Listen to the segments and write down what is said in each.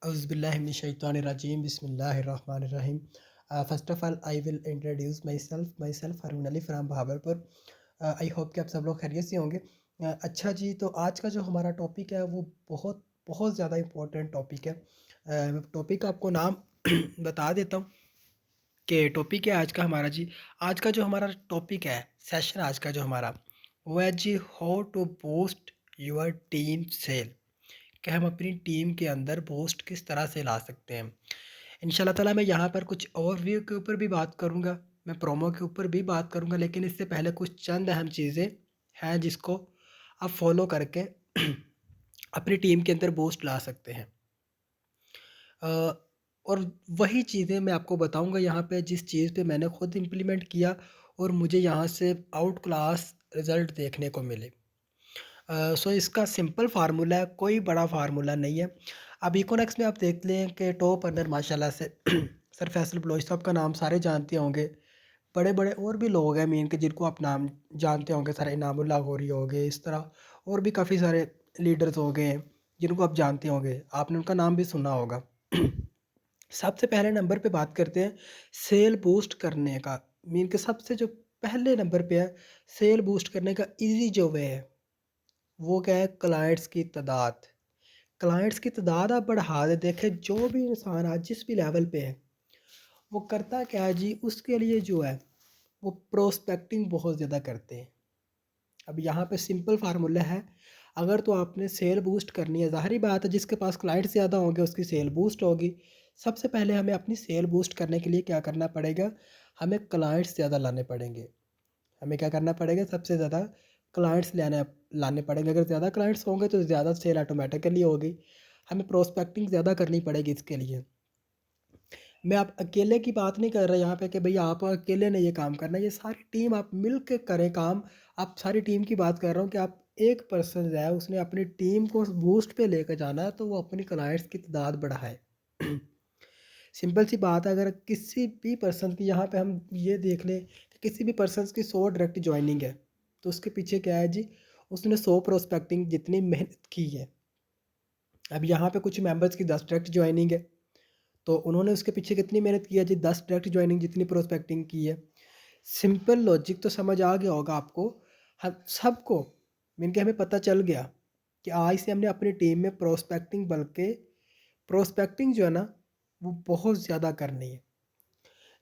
Auzubillahiminash-shaytanir-rajim. Bismillahir-rahmanir-rahim. First of all, I will introduce myself Harun Ali from Bahawalpur. I hope कि आप सब लोग खैरियत से होंगे। अच्छा जी, तो आज का जो हमारा टॉपिक है वो बहुत बहुत ज़्यादा इम्पोर्टेंट टॉपिक है। टॉपिक का आपको नाम बता देता हूँ कि टॉपिक है आज का हमारा जी। आज का जो हमारा टॉपिक है, सेशन आज का जो हमारा, वो है जी, how to boost your team sale. कि हम अपनी टीम के अंदर बूस्ट किस तरह से ला सकते हैं। इंशाल्लाह ताला मैं यहाँ पर कुछ ओवरव्यू के ऊपर भी बात करूँगा, मैं प्रोमो के ऊपर भी बात करूँगा, लेकिन इससे पहले कुछ चंद अहम चीज़ें हैं जिसको आप फॉलो करके अपनी टीम के अंदर बूस्ट ला सकते हैं। अ, और वही चीज़ें मैं आपको बताऊँगा यहाँ पे, जिस चीज़ पे मैंने खुद इम्प्लीमेंट किया और मुझे यहाँ से आउट क्लास रिज़ल्ट देखने को मिले। सो इसका सिंपल फार्मूला है, कोई बड़ा फार्मूला नहीं है। अब इकोनॉमिक्स में आप देख लें कि टॉप अर्नर माशाल्लाह से सर फैसल बलोच साहब का नाम सारे जानते होंगे। बड़े बड़े और भी लोग हैं मीन के जिनको आप नाम जानते होंगे, सर इनामुल्लाह गौरी हो गए, इस तरह और भी काफ़ी सारे लीडर्स हो गए हैं जिनको आप जानते होंगे, आपने उनका नाम भी सुना होगा। सबसे पहले नंबर पे बात करते हैं सेल बूस्ट करने का। मीन के सबसे जो पहले नंबर पे है सेल बूस्ट करने का इजी जो वे है, वो क्या है, क्लाइंट्स की तादाद। क्लाइंट्स की तादाद आप बढ़ा दे देखें, जो भी इंसान आज जिस भी लेवल पे है वो करता क्या है जी, उसके लिए जो है वो प्रोस्पेक्टिंग बहुत ज़्यादा करते हैं। अब यहाँ पे सिंपल फार्मूला है, अगर तो आपने सेल बूस्ट करनी है, ज़ाहिर बात है जिसके पास क्लाइंट ज़्यादा होंगे उसकी सेल बूस्ट होगी। सबसे पहले हमें अपनी सेल बूस्ट करने के लिए क्या करना पड़ेगा, हमें क्लाइंट्स ज़्यादा लाने पड़ेंगे। हमें क्या करना पड़ेगा, सबसे ज़्यादा क्लाइंट्स लाने पड़ेंगे। अगर ज़्यादा क्लाइंट्स होंगे तो ज़्यादा सेल ऑटोमेटिकली होगी। हमें प्रोस्पेक्टिंग ज़्यादा करनी पड़ेगी इसके लिए। मैं आप अकेले की बात नहीं कर रहा यहाँ पे कि भैया आप अकेले ने ये काम करना है, ये सारी टीम आप मिल के करें काम। आप सारी टीम की बात कर रहा हूँ कि आप एक पर्सन जो है उसने अपनी टीम को बूस्ट पे लेकर जाना है, तो वो अपनी क्लाइंट्स की तादाद बढ़ाए। सिंपल सी बात है, अगर किसी भी पर्सन की, यहाँ पे हम ये देख लें कि किसी भी पर्सन की 100 डायरेक्ट ज्वाइनिंग है, तो उसके पीछे क्या है जी, उसने 100 प्रोस्पेक्टिंग जितनी मेहनत की है। अब यहाँ पे कुछ मेंबर्स की 10 डायरेक्ट ज्वाइनिंग है, तो उन्होंने उसके पीछे कितनी मेहनत की है जी, 10 डायरेक्ट ज्वाइनिंग जितनी प्रोस्पेक्टिंग की है। सिंपल लॉजिक तो समझ आ गया होगा आपको, हम सबको। मीन के हमें पता चल गया कि आज से हमने अपनी टीम में प्रोस्पेक्टिंग, बल्कि प्रोस्पेक्टिंग जो है ना वो बहुत ज़्यादा करनी है।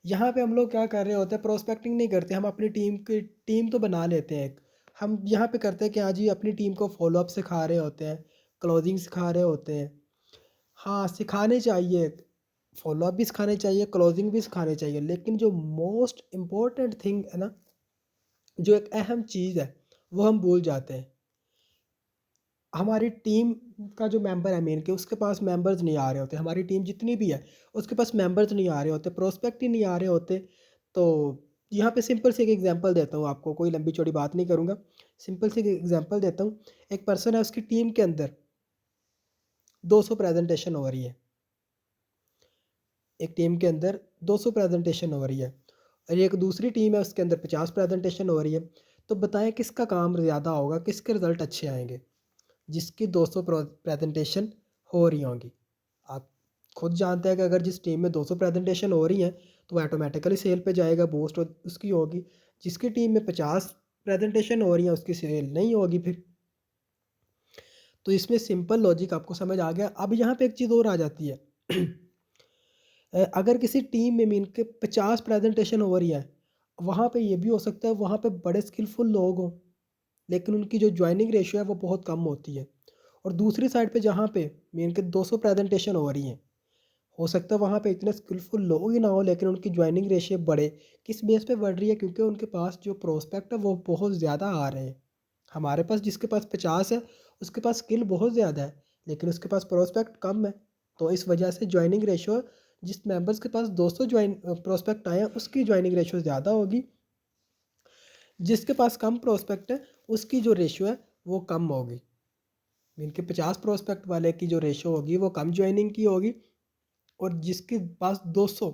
यहाँ पे हम लोग क्या कर रहे होते हैं, प्रोस्पेक्टिंग नहीं करते, हम अपनी टीम तो बना लेते हैं एक। हम यहाँ पे करते हैं कि हाँ जी, अपनी टीम को फॉलोअप सिखा रहे होते हैं, क्लोजिंग सिखा रहे होते हैं। हाँ, सिखाने चाहिए, फॉलोअप भी सिखाने चाहिए, क्लोजिंग भी सिखाने चाहिए, लेकिन जो मोस्ट इम्पोर्टेंट थिंग है ना, जो एक अहम चीज़ है, वो हम भूल जाते हैं। हमारी टीम का जो मेंबर है मेन के, उसके पास मेंबर्स नहीं आ रहे होते, हमारी टीम जितनी भी है उसके पास मेंबर्स नहीं आ रहे होते, प्रोस्पेक्ट ही नहीं आ रहे होते। तो यहाँ पे सिंपल से एक एग्जांपल देता हूँ आपको, कोई लंबी चौड़ी बात नहीं करूँगा, सिंपल से एक एग्जांपल देता हूँ। एक पर्सन है, उसकी टीम के अंदर 200 प्रेजेंटेशन हो रही है, एक टीम के अंदर 200 प्रेजेंटेशन हो रही है, और एक दूसरी टीम है उसके अंदर 50 प्रेजेंटेशन हो रही है। तो बताएं किसका काम ज़्यादा होगा, किसके रिज़ल्ट अच्छे आएंगे, जिसकी 200 प्रेजेंटेशन हो रही होंगी। आप खुद जानते हैं कि अगर जिस टीम में 200 प्रेजेंटेशन हो रही हैं तो वो ऑटोमेटिकली सेल पे जाएगा, बूस्ट उसकी होगी। जिसकी टीम में 50 प्रेजेंटेशन हो रही हैं उसकी सेल नहीं होगी फिर। तो इसमें सिंपल लॉजिक आपको समझ आ गया। अब यहाँ पे एक चीज़ और आ जाती है। अगर किसी टीम में मीन के 50 प्रेजेंटेशन हो रही है, वहाँ पे ये भी हो सकता है वहाँ पे बड़े स्किलफुल लोग हों, लेकिन उनकी जो ज्वाइनिंग रेशियो है वो बहुत कम होती है। और दूसरी साइड पे जहाँ पे मीन के 200 प्रेजेंटेशन हो रही हैं, हो सकता है वहाँ पे इतने स्किलफुल लोग ही ना हो, लेकिन उनकी ज्वाइनिंग रेशियो बढ़े। किस बेस पे बढ़ रही है, क्योंकि उनके पास जो प्रोस्पेक्ट है वो बहुत ज़्यादा आ रहे हैं। हमारे पास जिसके पास 50 है उसके पास स्किल बहुत ज़्यादा है, लेकिन उसके पास प्रोस्पेक्ट कम है। तो इस वजह से ज्वाइनिंग रेशियो, जिस मेंबर्स के पास 200 प्रोस्पेक्ट आए हैं उसकी ज्वाइनिंग रेशियो ज़्यादा होगी, जिसके पास कम प्रोस्पेक्ट है उसकी जो रेशियो है वो कम होगी। इनके 50 प्रोस्पेक्ट वाले की जो रेशियो होगी वो कम ज्वाइनिंग की होगी, और जिसके पास 200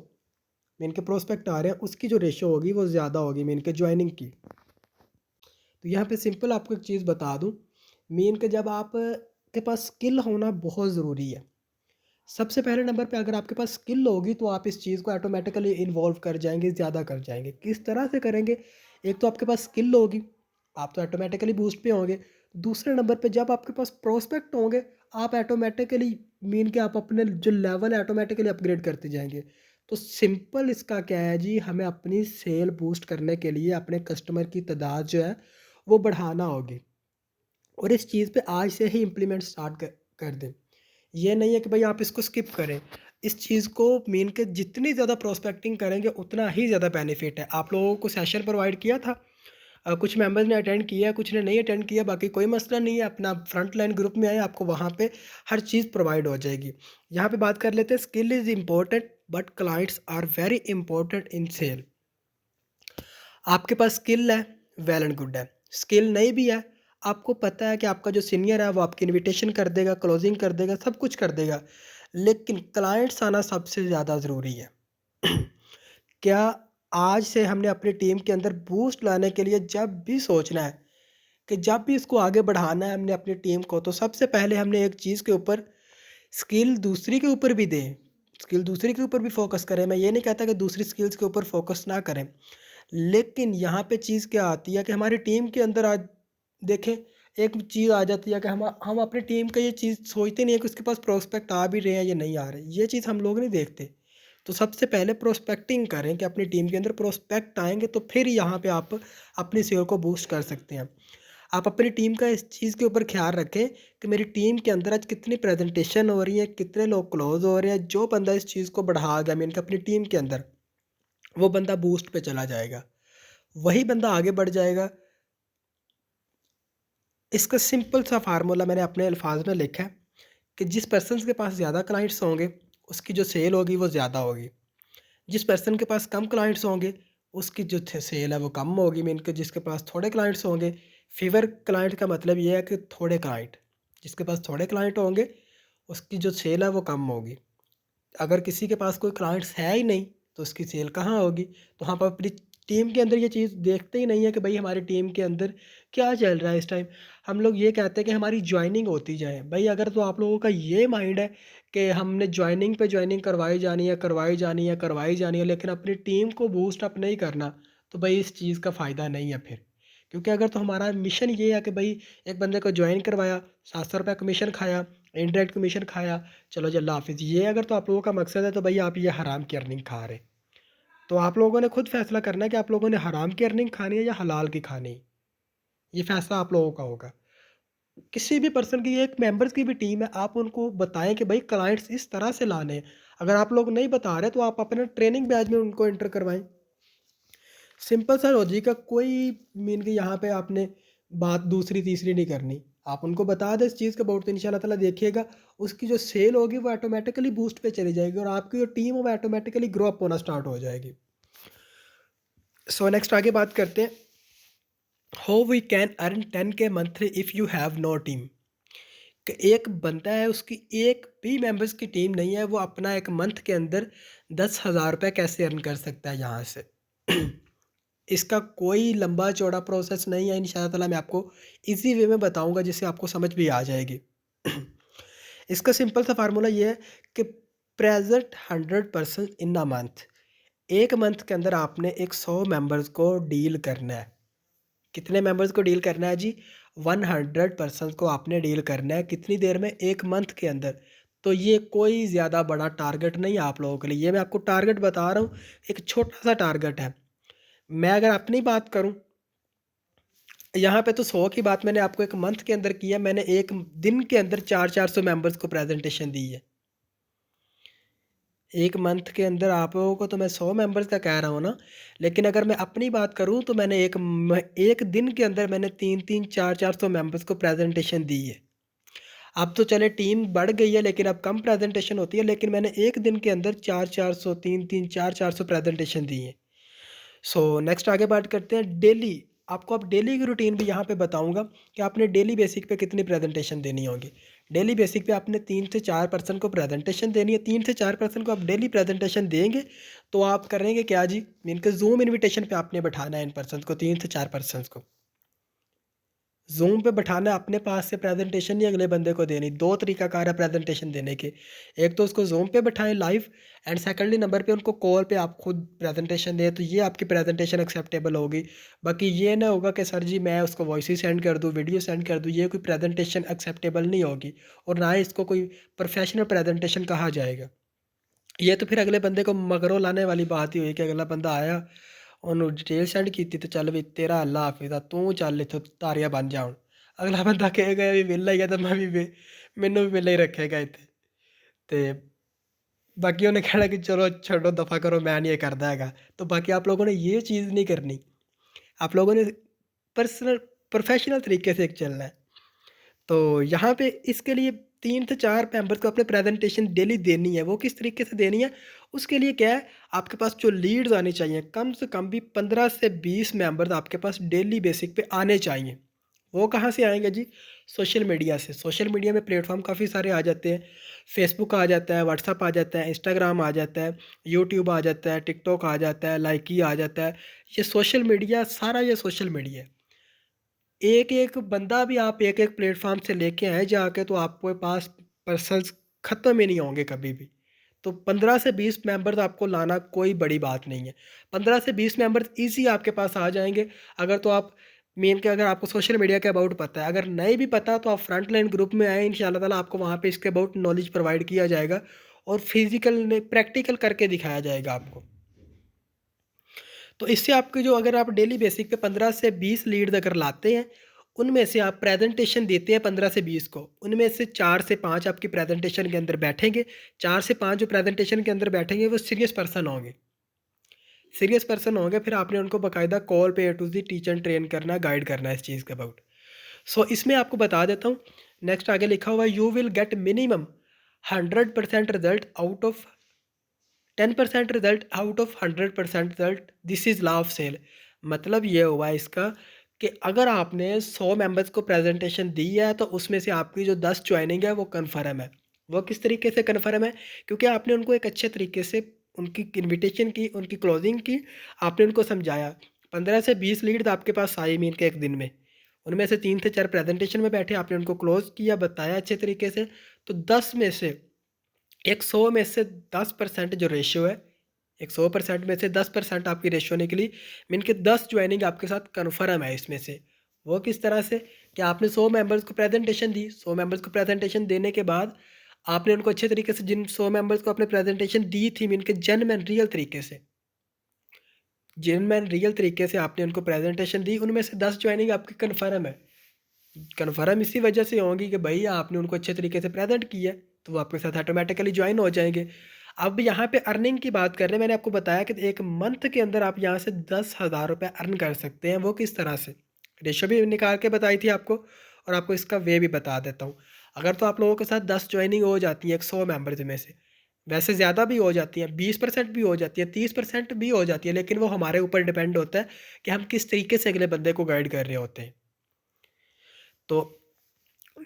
मेन के प्रोस्पेक्ट आ रहे हैं उसकी जो रेशियो होगी वो ज़्यादा होगी मेन के ज्वाइनिंग की। तो यहाँ पे सिंपल आपको एक चीज़ बता दूँ, मेन के जब आप के पास स्किल होना बहुत ज़रूरी है। सबसे पहले नंबर पे अगर आपके पास स्किल होगी तो आप इस चीज़ को ऑटोमेटिकली इन्वॉल्व कर जाएँगे, ज़्यादा कर जाएँगे। किस तरह से करेंगे? एक तो आपके पास स्किल होगी, आप तो ऑटोमेटिकली बूस्ट पे होंगे। दूसरे नंबर पे जब आपके पास प्रोस्पेक्ट होंगे, आप ऑटोमेटिकली मीन कि आप अपने जो लेवल है ऑटोमेटिकली अपग्रेड करते जाएँगे। तो सिंपल इसका क्या है जी, हमें अपनी सेल बूस्ट करने के लिए अपने कस्टमर की तादाद जो है, वो बढ़ाना होगी और इस चीज़ पे आज से ही इम्प्लीमेंट स्टार्ट कर दें। ये नहीं है कि भाई आप इसको स्किप करें। इस चीज़ को मीन के जितनी ज़्यादा प्रोस्पेक्टिंग करेंगे उतना ही ज़्यादा बेनिफिट है। आप लोगों को सेशन प्रोवाइड किया था। कुछ मेंबर्स ने अटेंड किया, कुछ ने नहीं अटेंड किया, बाकी कोई मसला नहीं है। अपना फ्रंट लाइन ग्रुप में आए, आपको वहाँ पे हर चीज़ प्रोवाइड हो जाएगी। यहाँ पे बात कर लेते हैं, skill is important but clients are very important in sale. आपके पास स्किल है, वेल एंड गुड है। स्किल नहीं भी है, आपको पता है कि आपका जो सीनियर है वो आपकी इनविटेशन कर देगा, क्लोजिंग कर देगा, सब कुछ कर देगा, लेकिन क्लाइंट्स आना सबसे ज़्यादा ज़रूरी है। क्या आज से हमने अपनी टीम के अंदर बूस्ट लाने के लिए जब भी सोचना है कि जब भी इसको आगे बढ़ाना है हमने अपनी टीम को, तो सबसे पहले हमने एक चीज़ के ऊपर स्किल दूसरी के ऊपर भी दें, स्किल दूसरी के ऊपर भी फोकस करें। मैं ये नहीं कहता कि दूसरी स्किल्स के ऊपर फोकस ना करें, लेकिन यहाँ पे चीज़ क्या आती है कि हमारी टीम के अंदर आज देखें, एक चीज़ आ जाती है कि हम अपनी टीम का ये चीज़ सोचते नहीं है कि उसके पास प्रोस्पेक्ट आ भी रहे हैं या नहीं आ रहे, ये चीज़ हम लोग नहीं देखते। तो सबसे पहले प्रोस्पेक्टिंग करें कि अपनी टीम के अंदर प्रोस्पेक्ट आएंगे तो फिर यहाँ पे आप अपनी सेल को बूस्ट कर सकते हैं। आप अपनी टीम का इस चीज़ के ऊपर ख्याल रखें कि मेरी टीम के अंदर आज कितनी प्रेजेंटेशन हो रही है, कितने लोग क्लोज हो रहे हैं। जो बंदा इस चीज़ को बढ़ा गया मीन कि अपनी टीम के अंदर, वो बंदा बूस्ट पे चला जाएगा, वही बंदा आगे बढ़ जाएगा। इसका सिंपल सा फार्मूला मैंने अपने अल्फाज में लिखा है कि जिस पर्सन के पास ज़्यादा क्लाइंट्स होंगे उसकी जो सेल होगी वो ज़्यादा होगी। जिस पर्सन के पास कम क्लाइंट्स होंगे उसकी जो सेल है वो कम होगी। मीन के जिसके पास थोड़े क्लाइंट्स होंगे, फीवर क्लाइंट का मतलब ये है कि थोड़े क्लाइंट, जिसके पास थोड़े क्लाइंट होंगे उसकी जो सेल है वो कम होगी। अगर किसी के पास कोई क्लाइंट्स है ही नहीं तो उसकी सेल कहाँ होगी? तो हम अपनी टीम के अंदर ये चीज़ देखते ही नहीं है कि भाई हमारी टीम के अंदर क्या चल रहा है इस टाइम। हम लोग ये कहते हैं कि हमारी जॉइनिंग होती जाए। भाई अगर तो आप लोगों का ये माइंड है कि हमने जॉइनिंग पे जॉइनिंग करवाई जानी है, करवाई जानी है, करवाई जानी है, लेकिन अपनी टीम को बूस्ट अप नहीं करना, तो भाई इस चीज़ का फ़ायदा नहीं है फिर। क्योंकि अगर तो हमारा मिशन ये है कि भाई एक बंदे को जॉइन करवाया, 700 रुपये कमीशन खाया, इनडायरेक्ट कमीशन खाया, चलो जी अल्लाह हाफ़िज़, ये अगर तो आप लोगों का मकसद है तो भाई आप ये हराम की अर्निंग खा रहे। तो आप लोगों ने खुद फैसला करना है कि आप लोगों ने हराम की अर्निंग खानी है या हलाल की खानी है। ये फैसला आप लोगों का होगा। किसी भी पर्सन की, एक मेंबर्स की भी टीम है, आप उनको बताएं कि भाई क्लाइंट्स इस तरह से लाने हैं। अगर आप लोग नहीं बता रहे तो आप अपने ट्रेनिंग बैच में उनको एंटर करवाएं। सिंपल सा लॉजिक है, कोई मीन कि यहाँ पे आपने बात दूसरी तीसरी नहीं करनी। आप उनको बता दें इस चीज़ का बहुत, तो इंशाल्लाह ताला देखिएगा उसकी जो सेल होगी वो ऑटोमेटिकली बूस्ट पे चली जाएगी और आपकी जो टीम है वो ऑटोमेटिकली ग्रो अप होना स्टार्ट हो जाएगी। सो नेक्स्ट आगे बात करते हैं, how we can earn 10K monthly if you have no team. कि एक बंदा है उसकी एक भी मेंबर्स की टीम नहीं है, वो अपना एक मंथ के अंदर 10,000 रुपये कैसे अर्न कर सकता है यहाँ से। इसका कोई लंबा चौड़ा प्रोसेस नहीं है। इंशाल्लाह ताला मैं आपको इजी वे में बताऊंगा जिससे आपको समझ भी आ जाएगी। इसका सिंपल सा फार्मूला ये है कि प्रेजेंट 100% इन अ मंथ, एक मंथ के अंदर आपने एक 100 मेंबर्स को डील करना है। कितने मेंबर्स को डील करना है जी? 100 पर्सन को आपने डील करना है। कितनी देर में? एक मंथ के अंदर। तो ये कोई ज़्यादा बड़ा टारगेट नहीं है आप लोगों के लिए, ये मैं आपको टारगेट बता रहा हूँ, एक छोटा सा टारगेट है। मैं अगर अपनी बात करूँ, यहाँ पे तो 100 की बात मैंने आपको एक मंथ के अंदर की है। मैंने एक दिन के अंदर 400 मेंबर्स को प्रेजेंटेशन दी है। एक मंथ के अंदर आप लोगों को तो मैं 100 मेंबर्स का कह रहा हूँ ना, लेकिन अगर मैं अपनी बात करूँ तो मैंने एक दिन के अंदर मैंने 3-3 400 मेंबर्स को प्रेजेंटेशन दी है। अब तो चले टीम बढ़ गई है लेकिन अब कम प्रेजेंटेशन होती है, लेकिन मैंने एक दिन के अंदर 400 3-3 400 प्रेजेंटेशन दी है। सो नेक्स्ट आगे बात करते हैं डेली। आपको अब डेली की रूटीन भी यहाँ पे बताऊँगा कि आपने डेली बेसिक पे कितनी प्रेजेंटेशन देनी होगी। डेली बेसिक पे आपने 3 से 4 पर्सन को प्रेजेंटेशन देनी है। 3 से 4 पर्सन को आप डेली प्रेजेंटेशन देंगे तो आप करेंगे क्या जी, इनके जूम इन्विटेशन पे आपने बैठाना है इन पर्सन को, 3 से 4 पर्सन को। ज़ूम पे बैठाना है अपने पास से प्रेज़ेंटेशन नहीं अगले बंदे को देनी। 2 तरीक़ाकार है प्रेज़ेंटेशन देने के। एक तो उसको ज़ूम पे बैठाएँ लाइव एंड सेकंडली नंबर पे उनको कॉल पे आप खुद प्रेज़ेंटेशन दें, तो ये आपकी प्रेज़ेंटेशन एक्सेप्टेबल होगी। बाकी ये ना होगा कि सर जी मैं उसको वॉइस ही सेंड कर दूँ, वीडियो सेंड कर दूँ, ये कोई प्रेज़ेंटेशन एक्सेप्टेबल नहीं होगी और ना ही इसको कोई प्रोफ़ेशनल प्रेज़ेंटेशन कहा जाएगा। ये तो फिर अगले बंदे को मगरों लाने वाली बात ही हुई कि अगला बंदा आया, ਉਹਨੂੰ डिटेल सेंड कीती तो चल भी तेरा अल्लाह हाफिज़ आ तू चल इत्थों तारियां बन जा हुण। अगला बंदा कहेगा भी विहला ही है तो मैं भी मैनू भी विहला ही रखेगा इत्थे। ते बाकी उन्हें कहना कि चलो छोड़ो दफ़ा करो मैं नहीं ये करदा हैगा। तो बाकी आप लोगों ने ये चीज़ नहीं करनी। आप लोगों ने पर्सनल प्रोफ़ेशनल तरीके से चलना है। तो यहाँ पे इसके लिए 3 से 4 मेंबर को अपने प्रेज़ेंटेशन डेली देनी है। वो किस तरीके से देनी है? उसके लिए क्या है, आपके पास जो लीड्स आनी चाहिए, कम से कम भी 15 से 20 मेंबर्स आपके पास डेली बेसिक पे आने चाहिए। वो कहाँ से आएँगे जी? सोशल मीडिया से। सोशल मीडिया में प्लेटफ़ॉर्म काफ़ी सारे आ जाते हैं। फ़ेसबुक आ जाता है, व्हाट्सएप आ जाता है, इंस्टाग्राम आ जाता है, यूट्यूब आ जाता है, टिकटॉक आ जाता है, लाइकी आ जाता है। ये सोशल मीडिया सारा ये सोशल मीडिया है। एक-एक बंदा भी आप एक-एक प्लेटफ़ॉर्म से लेके आएँ जाके तो आपके पास पर्सन्स ख़त्म ही नहीं होंगे कभी भी। तो 15 से 20 मेंबर्स आपको लाना कोई बड़ी बात नहीं है। 15 से 20 मेंबर्स ईज़ी आपके पास आ जाएँगे। अगर तो आप मेन के अगर आपको सोशल मीडिया के अबाउट पता है, अगर नहीं भी पता तो आप फ्रंट लाइन ग्रुप में आएँ, इंशाअल्लाह ताला आपको वहाँ पे इसके अबाउट नॉलेज प्रोवाइड किया जाएगा और फिज़िकल में प्रैक्टिकल करके दिखाया जाएगा आपको। तो इससे आपके जो अगर आप डेली बेसिक पे 15 से 20 लीड्स अगर लाते हैं, उनमें से आप प्रेज़ेंटेशन देते हैं 15 से 20 को, उनमें से 4 से 5 आपकी प्रेज़ेंटेशन के अंदर बैठेंगे। 4 से 5 जो प्रेज़ेंटेशन के अंदर बैठेंगे वो सीरियस पर्सन होंगे। सीरियस पर्सन होंगे फिर आपने उनको बाकायदा कॉल पे A to Z teach and train करना, गाइड करना है इस चीज़ के अबाउट। सो इसमें आपको बता देता हूँ, नेक्स्ट आगे लिखा हुआ है you will get minimum 100% result out of 10% result out of 100% result this is law of sale. मतलब ये हुआ इसका कि अगर आपने 100 मेंबर्स को प्रेजेंटेशन दी है तो उसमें से आपकी जो 10 ज्वाइनिंग है वो कन्फर्म है। वो किस तरीके से कन्फर्म है? क्योंकि आपने उनको एक अच्छे तरीके से उनकी इनविटेशन की, उनकी क्लोजिंग की, आपने उनको समझाया। 15 से 20 लीड्स आपके पास आई मीन के एक दिन में, उनमें से 3 से 4 प्रेजेंटेशन में बैठे, आपने उनको क्लोज किया, बताया अच्छे तरीके से। तो 10 में से एक 100 में से 10% जो रेशियो है, एक 100% में से 10% आपकी रेशियो निकली, मीन कि 10 ज्वाइनिंग आपके साथ कन्फर्म है इसमें से। वो किस तरह से कि आपने 100 मेंबर्स को प्रेजेंटेशन दी, 100 मेंबर्स को प्रेजेंटेशन देने के बाद आपने उनको अच्छे तरीके से जिन 100 मेंबर्स को आपने प्रेजेंटेशन दी थी मीन कि जेन्युइन रियल तरीके से, जेन्युइन रियल तरीके से आपने उनको प्रेजेंटेशन दी, उनमें से 10 ज्वाइनिंग आपकी कन्फर्म है। कन्फर्म इसी वजह से होंगी कि भई आपने उनको अच्छे तरीके से प्रेज़ेंट किया है, तो वो आपके साथ ऑटोमैटिकली जॉइन हो जाएँगे। अब यहाँ पे अर्निंग की बात कर रहे हैं, मैंने आपको बताया कि 1 मंथ के अंदर आप यहाँ से 10,000 रुपए अर्न कर सकते हैं, वो किस तरह से? रेशो भी निकाल के बताई थी आपको और आपको इसका वे भी बता देता हूँ। अगर तो आप लोगों के साथ 10 जॉइनिंग हो जाती है 100 मेंबर्स में से, वैसे ज़्यादा भी हो जाती है, 20% भी हो जाती है, 30% भी हो जाती है, लेकिन वो हमारे ऊपर डिपेंड होता है कि हम किस तरीके से अगले बंदे को गाइड कर रहे होते हैं। तो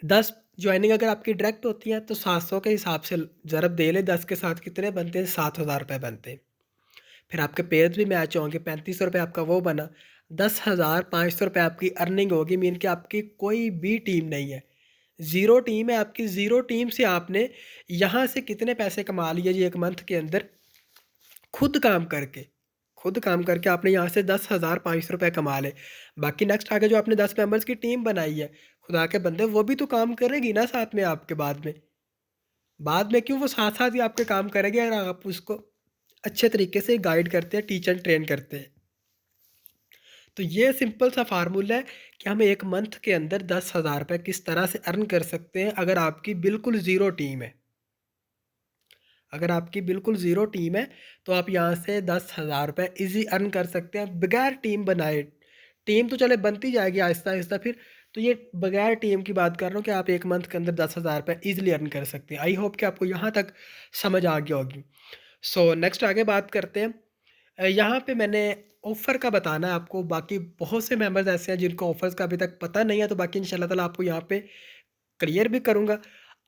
10 जॉइनिंग अगर आपकी डायरेक्ट होती है तो 700 के हिसाब से ज़रब दे लें, 10 के साथ कितने बनते हैं? 7,000 रुपए बनते हैं। फिर आपके पेयर्स भी मैच होंगे, 3500 रुपए आपका वो बना, 10,500 रुपए आपकी अर्निंग होगी, मीन कि आपकी कोई भी टीम नहीं है। ज़ीरो टीम है आपकी, ज़ीरो टीम से आपने यहाँ से कितने पैसे कमा लिए जी 1 मंथ के अंदर? खुद काम करके, खुद काम करके आपने यहाँ से 10,500 रुपए कमा ले। बाकी नेक्स्ट आगे जो आपने 10 मेंबर्स की टीम बनाई है, खुदा के बंदे वो भी तो काम करेगी ना साथ में आपके बाद में। बाद में क्यों, वो साथ-साथ ही आपके काम करेगी अगर आप उसको अच्छे तरीके से गाइड करते हैं, टीच एंड ट्रेन करते हैं। तो ये सिंपल सा फार्मूला है कि हम 1 मंथ के अंदर 10,000 रुपए किस तरह से अर्न कर सकते हैं अगर आपकी बिल्कुल ज़ीरो टीम है। अगर आपकी बिल्कुल ज़ीरो टीम है, तो आप यहाँ से 10,000 रुपए ईज़ी अर्न कर सकते हैं बगैर टीम बनाए। टीम तो चले बनती जाएगी आहिस्ता-आहिस्ता फिर, तो ये बगैर टीम की बात कर रहा हूँ कि आप 1 मंथ के अंदर 10,000 रुपए ईज़िली अर्न कर सकते हैं। आई होप कि आपको यहाँ तक समझ आ गया होगी। सो नेक्स्ट आगे बात करते हैं। यहाँ पे मैंने ऑफ़र का बताना है आपको, बाकी बहुत से मेंबर्स ऐसे हैं जिनको ऑफ़र्स का अभी तक पता नहीं है, तो बाकी इंशाल्लाह ताला आपको यहाँ पे क्लियर भी करूँगा।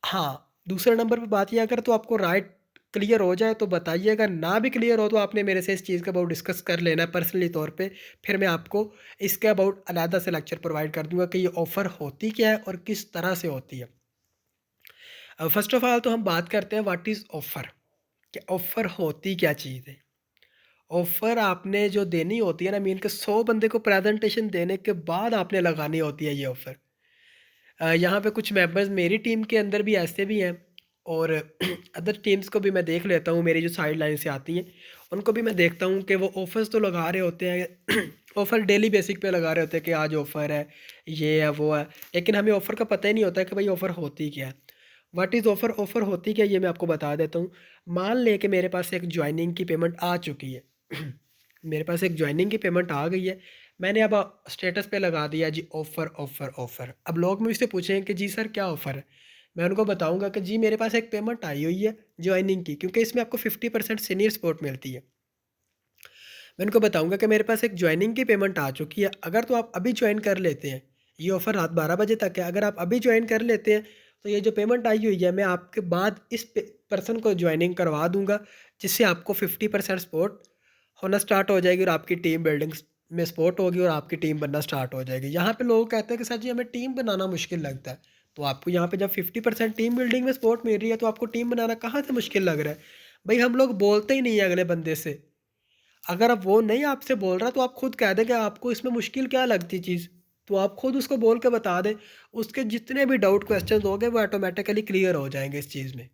हाँ, दूसरे नंबर पे बात ये अगर तो आपको राइट क्लियर हो जाए तो बताइएगा, ना भी क्लियर हो तो आपने मेरे से इस चीज़ के अबाउट डिस्कस कर लेना है पर्सनली तौर पे। फिर मैं आपको इसके अबाउट अलहदा से लेक्चर प्रोवाइड कर दूँगा कि ये ऑफ़र होती क्या है और किस तरह से होती है। फ़र्स्ट ऑफ़ ऑल तो हम बात करते हैं व्हाट इज़ ऑफ़र, कि ऑफ़र होती क्या चीज़ है। ऑफ़र आपने जो देनी होती है ना, मीन के 100 बंदे को प्रेज़ेंटेशन देने के बाद आपने लगानी होती है ये ऑफ़र। यहाँ पे कुछ मेंबर्स मेरी टीम के अंदर भी ऐसे भी हैं और अदर टीम्स को भी मैं देख लेता हूँ, मेरी जो साइड लाइन से आती हैं, उनको भी मैं देखता हूँ कि वो ऑफ़र्स तो लगा रहे होते हैं ऑफ़र डेली बेसिक पे लगा रहे होते हैं कि आज ऑफ़र है, ये है, वो है। लेकिन हमें ऑफ़र का पता ही नहीं होता कि भाई ऑफ़र होती क्या है। व्हाट इज़ ऑफ़र, ऑफ़र होती क्या है, ये मैं आपको बता देता हूँ। मान लें कि मेरे पास एक जॉइनिंग की पेमेंट आ चुकी है मेरे पास एक जॉइनिंग की पेमेंट आ गई है। मैंने अब स्टेटस पे लगा दिया जी ऑफ़र, ऑफ़र, ऑफ़र। अब लोग मुझसे पूछेंगे कि जी सर क्या ऑफ़र है? मैं उनको बताऊँगा कि जी मेरे पास एक पेमेंट आई हुई है जॉइनिंग की, क्योंकि इसमें आपको 50% सीनियर सपोर्ट मिलती है। मैं उनको बताऊँगा कि मेरे पास एक जॉइनिंग की पेमेंट आ चुकी है, अगर तो आप अभी जॉइन कर लेते हैं, ये ऑफ़र रात 12 बजे तक है, अगर आप अभी जॉइन कर लेते हैं, तो ये जो पेमेंट आई हुई है मैं आपके बाद इस पे पर्सन को जॉइनिंग करवा दूँगा, जिससे आपको 50% सपोर्ट होना स्टार्ट हो जाएगी और आपकी टीम बिल्डिंग में सपोर्ट होगी और आपकी टीम बनना स्टार्ट हो जाएगी। यहाँ पे लोग कहते हैं कि सर जी हमें टीम बनाना मुश्किल लगता है। तो आपको यहाँ पे जब 50% टीम बिल्डिंग में सपोर्ट मिल रही है, तो आपको टीम बनाना कहाँ से मुश्किल लग रहा है? भई हम लोग बोलते ही नहीं है अगले बंदे से। अगर अब वो नहीं आपसे बोल रहा तो आप खुद कह दें कि आपको इसमें मुश्किल क्या लगती चीज़? तो आप खुद उसको बोल के बता दें। उसके जितने भी डाउट क्वेश्चंस होंगे वो ऑटोमैटिकली क्लियर हो जाएँगे इस चीज़ में।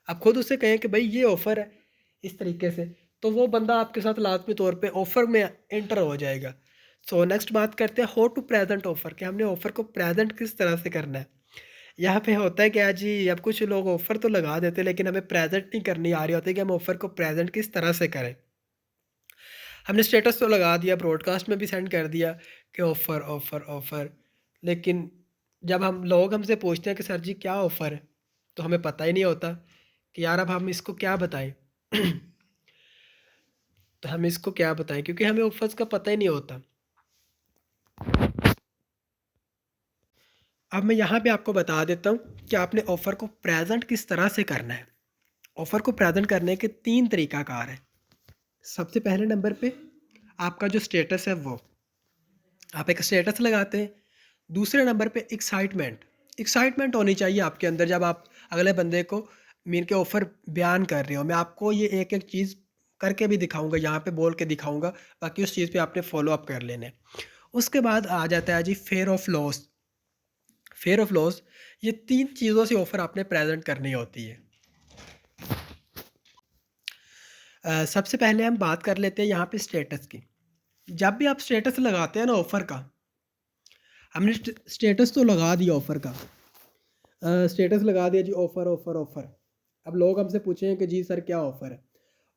आप खुद उससे कहें कि भई ये ऑफ़र है, इस तरीके से, तो वो बंदा आपके साथ लाज़मी तौर पे ऑफ़र में एंटर हो जाएगा। सो नेक्स्ट बात करते हैं हाउ टू प्रेज़ेंट ऑफ़र, कि हमने ऑफ़र को प्रेज़ेंट किस तरह से करना है। यहाँ पे होता है क्या जी, अब कुछ लोग ऑफ़र तो लगा देते हैं लेकिन हमें प्रेज़ेंट नहीं करनी आ रही होती कि हम ऑफ़र को प्रेज़ेंट किस तरह से करें। हमने स्टेटस तो लगा दिया, ब्रॉडकास्ट में भी सेंड कर दिया कि ऑफ़र, ऑफ़र, ऑफ़र। लेकिन जब हम लोग हमसे पूछते हैं कि सर जी क्या ऑफ़र है? तो हमें पता ही नहीं होता कि यार अब हम इसको क्या बताएँ? तो हम इसको क्या बताएँ? क्योंकि हमें ऑफ़र्स का पता ही नहीं होता। अब मैं यहाँ पे आपको बता देता हूँ कि आपने ऑफ़र को प्रेज़ेंट किस तरह से करना है। ऑफ़र को प्रेज़ेंट करने के 3 तरीक़ाकार हैं। सबसे पहले नंबर पे आपका जो स्टेटस है वो। आप एक स्टेटस लगाते हैं। दूसरे नंबर पे एक्साइटमेंट, एक्साइटमेंट होनी चाहिए आपके अंदर जब आप अगले बंदे को मीन के ऑफ़र बयान कर रहे हो। मैं आपको ये एक-एक चीज़ करके भी दिखाऊँगा, यहाँ पे बोल के दिखाऊँगा, बाकी उस चीज़ पे आपने फ़ॉलो अप कर लेना है। उसके बाद आ जाता है जी fear of loss. Fear of loss, ये 3 चीज़ों से ऑफ़र आपने प्रेज़ेंट करनी होती है। सबसे पहले हम बात कर लेते हैं यहाँ पे स्टेटस की। जब भी आप स्टेटस लगाते हैं ना ऑफ़र का, हमने स्टेटस तो लगा दिया ऑफ़र का। स्टेटस लगा दिया जी ऑफ़र, ऑफ़र, ऑफ़र। अब लोग हमसे पूछें कि जी सर क्या ऑफ़र है?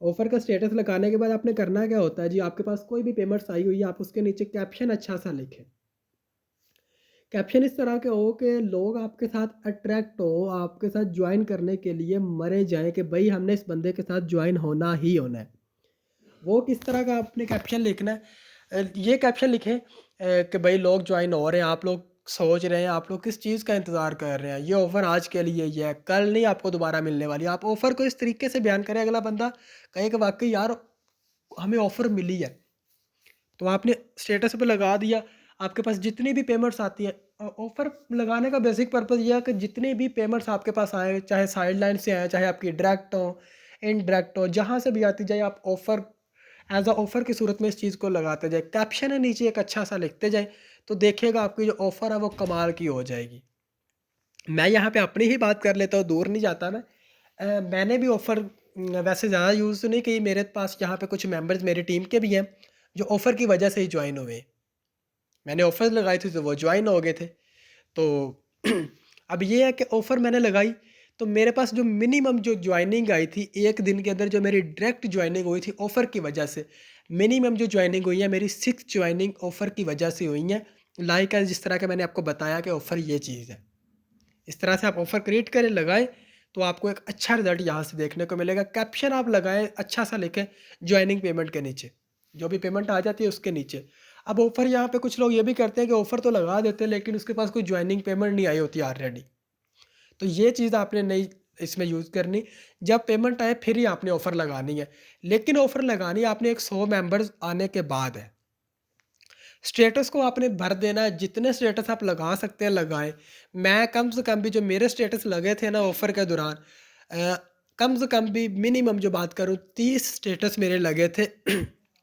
ऑफ़र का स्टेटस लगाने के बाद आपने करना क्या होता है जी, आपके पास कोई भी पेमेंट्स आई हुई है, आप उसके नीचे कैप्शन अच्छा-सा लिखें। कैप्शन इस तरह के हो कि लोग आपके साथ अट्रैक्ट हो, आपके साथ जॉइन करने के लिए मरे जाएँ कि भई हमने इस बंदे के साथ जॉइन होना ही होना है। वो किस तरह का आपने कैप्शन लिखना है? ये कैप्शन लिखें कि भाई लोग जॉइन हो रहे हैं, आप लोग सोच रहे हैं, आप लोग किस चीज़ का इंतज़ार कर रहे हैं? ये ऑफ़र आज के लिए ही है, कल नहीं आपको दोबारा मिलने वाली है। आप ऑफ़र को इस तरीके से बयान करें, अगला बंदा कहे कि वाक़ई यार हमें ऑफ़र मिली है। तो आपने स्टेटस पे लगा दिया, आपके पास जितनी भी पेमेंट्स आती हैं, ऑफ़र लगाने का बेसिक पर्पज़ ये है कि जितनी भी पेमेंट्स आपके पास आएँ, चाहे साइडलाइन से आएँ, चाहे आपकी डायरेक्ट हो, इनडायरेक्ट हो, जहाँ से भी आती जाए, आप ऑफ़र एज़ अ ऑफ़र की सूरत में इस चीज़ को लगाते जाएँ। कैप्शन है नीचे एक अच्छा-सा लिखते जाएँ, तो देखिएगा आपकी जो ऑफ़र है वो कमाल की हो जाएगी। मैं यहाँ पे अपनी ही बात कर लेता हूँ, दूर नहीं जाता मैं। मैंने भी ऑफ़र वैसे ज़्यादा यूज़ तो नहीं की, मेरे पास यहाँ पे कुछ मेंबर्स मेरी टीम के भी हैं, जो ऑफ़र की वजह से ही जॉइन हुए। मैंने ऑफ़र्स लगाई थी तो वो जॉइन हो गए थे। तो अब ये है कि ऑफ़र मैंने लगाई, तो मेरे पास जो मिनिमम जो जॉइनिंग आई थी, 1 दिन के अंदर जो मेरी डायरेक्ट जॉइनिंग हुई थी ऑफ़र की वजह से, मिनिमम जो जॉइनिंग हुई है मेरी 6 जॉइनिंग ऑफ़र की वजह से हुई हैं। लाइक जिस तरह का मैंने आपको बताया कि ऑफ़र ये चीज़ है। इस तरह से आप ऑफ़र क्रिएट करें, लगाएँ, तो आपको एक अच्छा रिज़ल्ट यहाँ से देखने को मिलेगा। कैप्शन आप लगाएँ, अच्छा-सा लिखें जॉइनिंग पेमेंट के नीचे। जो भी पेमेंट आ जाती है उसके नीचे। अब ऑफ़र यहाँ पे कुछ लोग ये भी करते हैं कि ऑफ़र तो लगा देते हैं लेकिन उसके पास कोई जॉइनिंग पेमेंट नहीं आई होती ऑलरेडी। तो ये चीज़ आपने नहीं इसमें यूज़ करनी। जब पेमेंट आए फिर ही आपने ऑफ़र लगानी है। लेकिन ऑफ़र लगानी आपने एक 100 मेंबर्स आने के बाद है। स्टेटस को आपने भर देना है, जितने स्टेटस आप लगा सकते हैं लगाएँ। मैं कम से कम भी जो मेरे स्टेटस लगे थे ना ऑफ़र के दौरान, अ, कम से कम भी मिनिमम जो बात करूँ 30 स्टेटस मेरे लगे थे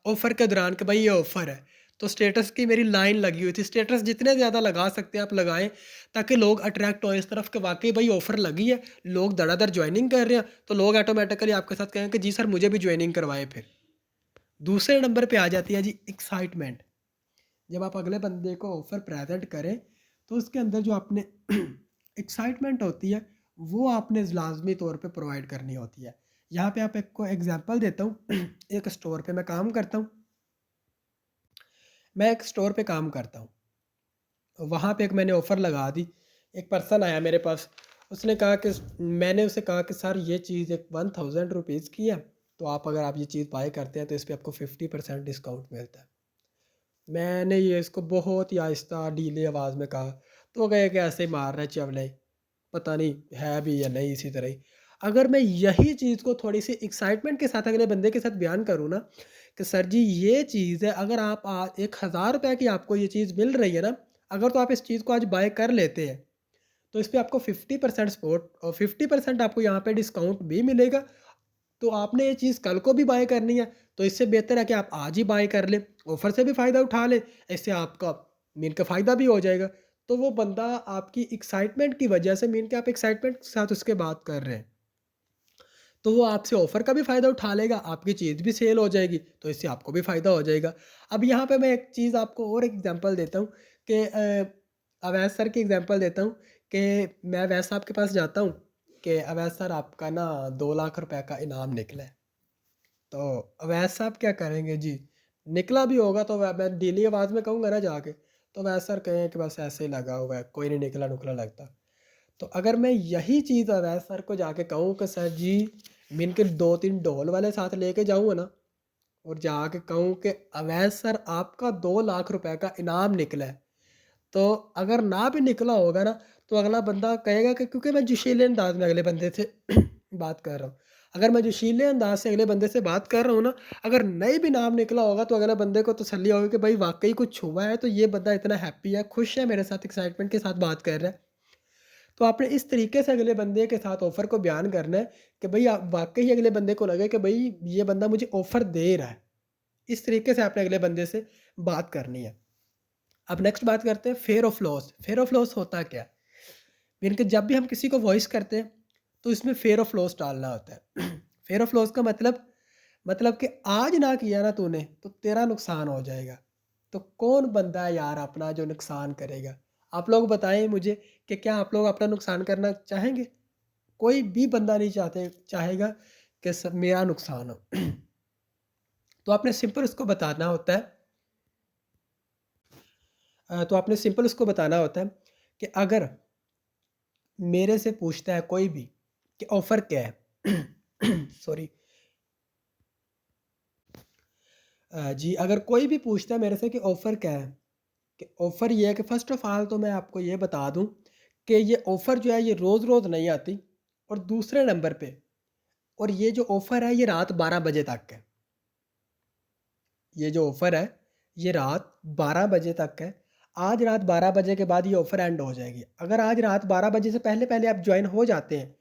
ऑफ़र के दौरान कि भाई ये ऑफ़र है। तो स्टेटस की मेरी लाइन लगी हुई थी। स्टेटस जितने ज़्यादा लगा सकते हैं आप लगाएँ, ताकि लोग अट्रैक्ट हों इस तरफ कि वाक़ई भाई ऑफ़र लगी है, लोग धड़ाधड़ जॉइनिंग कर रहे हैं, तो लोग ऑटोमैटिकली आपके साथ कहें कि जी सर मुझे भी जॉइनिंग करवाएँ फिर। दूसरे नंबर पे आ जाती है जी एक्साइटमेंट। जब आप अगले बंदे को ऑफ़र प्रेज़ेंट करें, तो उसके अंदर जो आपने एक्साइटमेंट होती है, वो आपने लाज़मी तौर पे प्रोवाइड करनी होती है। यहाँ पे आप एक को एग्ज़ाम्पल देता हूँ। एक स्टोर पे मैं काम करता हूँ। मैं एक स्टोर पे काम करता हूँ। वहाँ पे एक मैंने ऑफ़र लगा दी। एक पर्सन आया मेरे पास, उसने कहा कि मैंने उसे कहा कि सर ये चीज़ एक 1000 रुपीज़ की है, तो अगर आप ये चीज़ बाय करते हैं तो इस पे आपको 50% डिस्काउंट मिलता है। मैंने ये इसको बहुत ही आहिस्ता ढीली आवाज़ में कहा, तो वो कहे कि ऐसे ही मार रहा है चवले, पता नहीं है भी या नहीं इसी तरह ही। अगर मैं यही चीज़ को थोड़ी-सी एक्साइटमेंट के साथ अगले बंदे के साथ बयान करूँ ना, कि सर जी ये चीज़ है, अगर आप 1000 रुपए की आपको ये चीज़ मिल रही है ना, अगर तो आप इस चीज़ को आज बाय कर लेते हैं, तो इस पे आपको 50% सपोर्ट और 50% आपको यहाँ पे डिस्काउंट भी मिलेगा। तो आपने ये चीज़ कल को भी बाय करनी है, तो इससे बेहतर है कि आप आज ही बाय कर लें, ऑफ़र से भी फ़ायदा उठा लें, इससे आपका मीन का फ़ायदा भी हो जाएगा। तो वो बंदा आपकी एक्साइटमेंट की वजह से, मीन कि आप एक्साइटमेंट के साथ उसके बात कर रहे हैं, तो वो आपसे ऑफ़र का भी फ़ायदा उठा लेगा, आपकी चीज़ भी सेल हो जाएगी, तो इससे आपको भी फ़ायदा हो जाएगा। अब यहाँ पे मैं एक चीज़ आपको और एक एग्ज़ाम्पल देता हूँ कि अवैध सर की एग्ज़ाम्पल देता हूँ कि मैं अवैध साहब के पास जाता हूँ कि अवैध सर आपका ना 2 लाख रुपए का इनाम निकला है। तो अवैध साहब क्या करेंगे जी, निकला भी होगा तो मैं ढीली आवाज़ में कहूँगा ना जाके, तो अवैध सर कहें कि बस ऐसे ही लगा हुआ है, कोई नहीं निकला-नुकला लगता। तो अगर मैं यही चीज़ अवैध सर को जाके कहूँ कि सर जी, मैं इनके 2-3 ढोल वाले साथ लेके जाऊँगा ना, और जाके कहूँ कि अवैध सर आपका 2 लाख रुपए का इनाम निकला है। तो अगर ना भी निकला होगा ना, तो अगला बंदा कहेगा कि, क्योंकि मैं जोशीले अंदाज़ में अगले बंदे से बात कर रहा हूँ। अगर मैं जोशीले अंदाज़ से अगले बंदे से बात कर रहा हूँ ना, अगर नहीं भी नाम निकला होगा तो अगले बंदे को तसल्ली होगी कि भाई वाक़ई कुछ हुआ है, तो ये बंदा इतना हैप्पी है, खुश है, मेरे साथ एक्साइटमेंट के साथ बात कर रहा है। तो आपने इस तरीके से अगले बंदे के साथ ऑफ़र को बयान करना है कि भई आप वाक़ई अगले बंदे को लगे कि भई ये बंदा मुझे ऑफ़र दे रहा है। इस तरीके से आपने अगले बंदे से बात करनी है। अब नेक्स्ट बात करते हैं fear of loss. Fear of loss होता क्या है? यानी कि जब भी हम किसी को वॉइस करते हैं, तो इसमें फ़ियर ऑफ लॉस डालना होता है। फ़ियर ऑफ लॉस का मतलब कि आज ना किया ना तूने, तो तेरा नुकसान हो जाएगा। तो कौन बंदा है यार अपना जो नुकसान करेगा? आप लोग बताएँ मुझे कि क्या आप लोग अपना नुकसान करना चाहेंगे? कोई भी बंदा नहीं चाहेगा कि मेरा नुकसान हो। तो आपने सिंपल उसको बताना होता है, तो आपने सिंपल उसको बताना होता है कि अगर मेरे से पूछता है कोई भी कि ऑफ़र क्या है? सॉरी। जी, अगर कोई भी पूछता है मेरे से कि ऑफ़र क्या है? कि ऑफ़र ये है कि फ़र्स्ट ऑफ़ ऑल तो मैं आपको ये बता दूँ कि ये ऑफ़र जो है ये रोज़-रोज़ नहीं आती, और दूसरे नंबर पे, और ये जो ऑफ़र है ये रात 12 बजे तक है। ये जो ऑफ़र है, ये रात 12 बजे तक है। आज रात 12 बजे के बाद ये ऑफ़र एंड हो जाएगी। अगर आज रात 12 बजे से पहले-पहले आप जॉइन हो जाते हैं,